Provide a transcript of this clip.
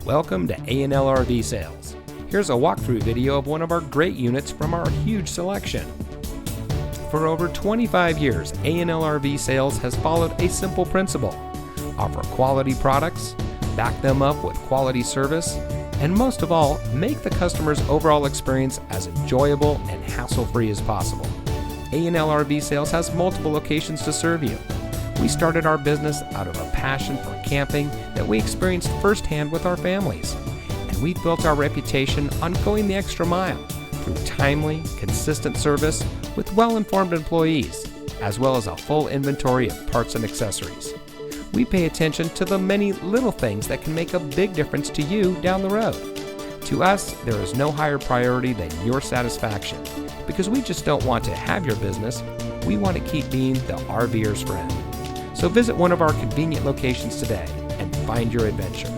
Welcome to A&L RV Sales. Here's a walkthrough video of one of our great units from our huge selection. For over 25 years, A&L RV Sales has followed a simple principle: offer quality products, back them up with quality service, and most of all, make the customer's overall experience as enjoyable and hassle-free as possible. A&L RV Sales has multiple locations to serve you. We started our business out of a passion for camping that we experienced firsthand with our families, and we've built our reputation on going the extra mile through timely, consistent service with well-informed employees, as well as a full inventory of parts and accessories. We pay attention to the many little things that can make a big difference to you down the road. To us, there is no higher priority than your satisfaction, because we just don't want to have your business, we want to keep being the RVer's friend. So visit one of our convenient locations today and find your adventure.